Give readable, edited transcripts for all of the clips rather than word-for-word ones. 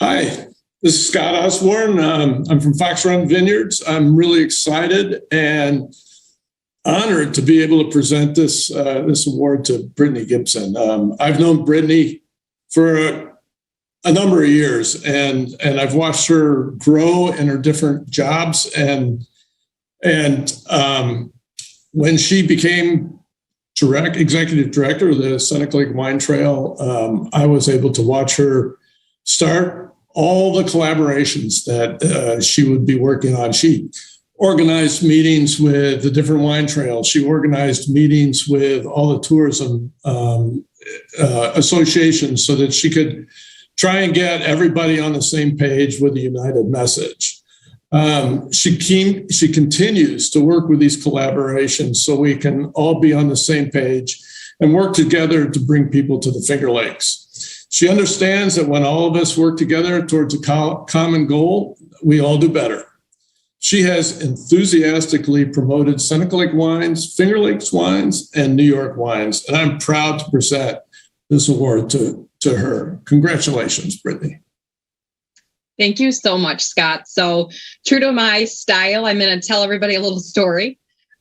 Hi, this is Scott Osborn. I'm from Fox Run Vineyards. I'm really excited and honored to be able to present this award to Brittany Gibson. I've known Brittany for a number of years, and I've watched her grow in her different jobs. And when she became executive director of the Seneca Lake Wine Trail, I was able to watch her start all the collaborations that she would be working on. She organized meetings with the different wine trails. She organized meetings with all the tourism associations so that she could try and get everybody on the same page with a united message. She continues to work with these collaborations so we can all be on the same page and work together to bring people to the Finger Lakes. She understands that when all of us work together towards a common goal, we all do better. She has enthusiastically promoted Seneca Lake wines, Finger Lakes wines, and New York wines, and I'm proud to present this award to her. Congratulations, Brittany. Thank you so much, Scott. So true to my style, I'm going to tell everybody a little story.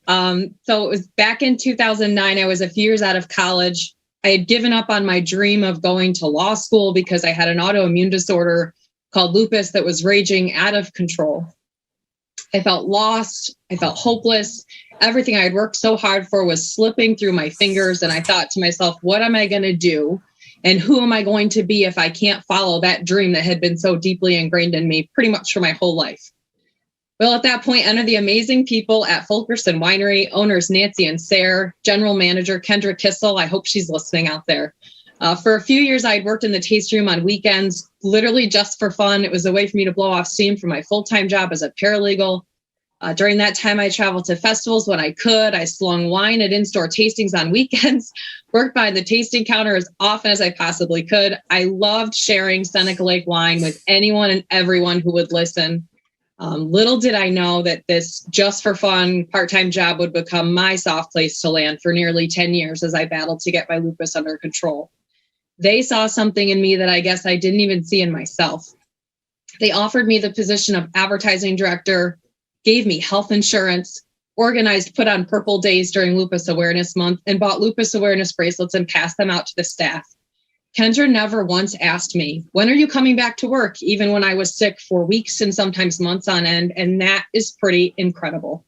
So it was back in 2009. I was a few years out of college. I had given up on my dream of going to law school because I had an autoimmune disorder called lupus that was raging out of control. I felt lost. I felt hopeless. Everything I had worked so hard for was slipping through my fingers. And I thought to myself, what am I going to do? And who am I going to be if I can't follow that dream that had been so deeply ingrained in me pretty much for my whole life? Well, at that point, under the amazing people at Fulkerson Winery, owners Nancy and Sarah, general manager Kendra Kissel, I hope she's listening out there. For a few years, I'd worked in the taste room on weekends, literally just for fun. It was a way for me to blow off steam from my full-time job as a paralegal. During that time, I traveled to festivals when I could. I slung wine at in-store tastings on weekends, worked behind the tasting counter as often as I possibly could. I loved sharing Seneca Lake wine with anyone and everyone who would listen. Little did I know that this just for fun part-time job would become my soft place to land for nearly 10 years as I battled to get my lupus under control. They saw something in me that I guess I didn't even see in myself. They offered me the position of advertising director, gave me health insurance, organized Put on Purple days during Lupus Awareness Month, and bought lupus awareness bracelets and passed them out to the staff. Kendra never once asked me, when are you coming back to work? Even when I was sick for weeks and sometimes months on end. And that is pretty incredible.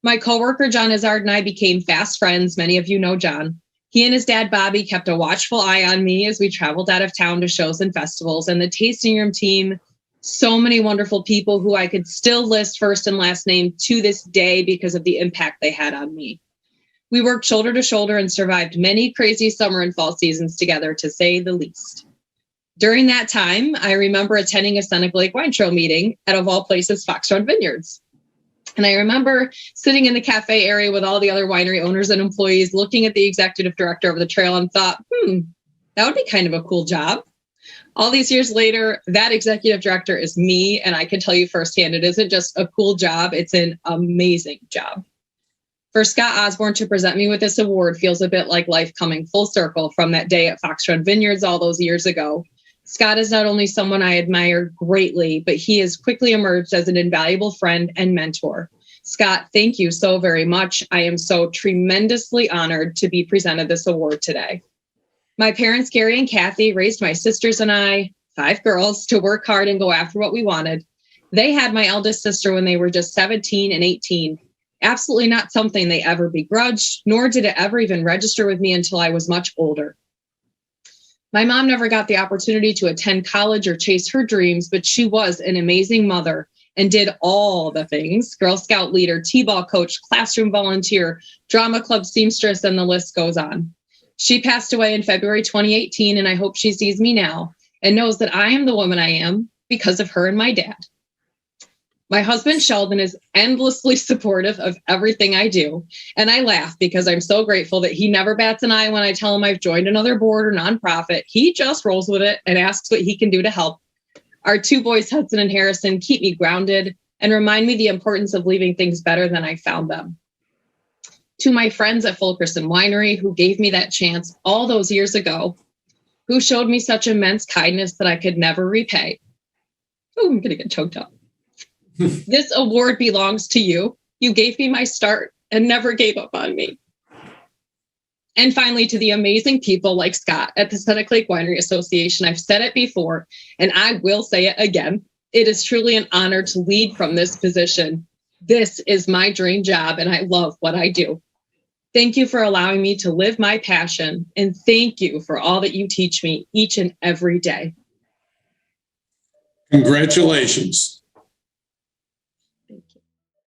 My coworker, John Izzard, and I became fast friends. Many of you know John. He and his dad, Bobby, kept a watchful eye on me as we traveled out of town to shows and festivals. And the tasting room team, so many wonderful people who I could still list first and last name to this day because of the impact they had on me. We worked shoulder to shoulder and survived many crazy summer and fall seasons together, to say the least. During that time, I remember attending a Seneca Lake Wine Trail meeting at, of all places, Fox Run Vineyards. And I remember sitting in the cafe area with all the other winery owners and employees, looking at the executive director of the trail and thought, that would be kind of a cool job. All these years later, that executive director is me. And I can tell you firsthand, it isn't just a cool job, it's an amazing job. For Scott Osborn to present me with this award feels a bit like life coming full circle from that day at Fox Run Vineyards all those years ago. Scott is not only someone I admire greatly, but he has quickly emerged as an invaluable friend and mentor. Scott, thank you so very much. I am so tremendously honored to be presented this award today. My parents, Gary and Kathy, raised my sisters and I, 5 girls, to work hard and go after what we wanted. They had my eldest sister when they were just 17 and 18. Absolutely not something they ever begrudged, nor did it ever even register with me until I was much older. My mom never got the opportunity to attend college or chase her dreams, but she was an amazing mother and did all the things: Girl Scout leader, T-ball coach, classroom volunteer, drama club seamstress, and the list goes on. She passed away in February 2018, and I hope she sees me now and knows that I am the woman I am because of her and my dad. My husband, Sheldon, is endlessly supportive of everything I do. And I laugh because I'm so grateful that he never bats an eye when I tell him I've joined another board or nonprofit. He just rolls with it and asks what he can do to help. Our 2 boys, Hudson and Harrison, keep me grounded and remind me the importance of leaving things better than I found them. To my friends at Fulkerson Winery, who gave me that chance all those years ago, who showed me such immense kindness that I could never repay. Oh, I'm going to get choked up. This award belongs to you. You gave me my start and never gave up on me. And finally, to the amazing people like Scott at the Seneca Lake Winery Association. I've said it before, and I will say it again. It is truly an honor to lead from this position. This is my dream job, and I love what I do. Thank you for allowing me to live my passion, and thank you for all that you teach me each and every day. Congratulations.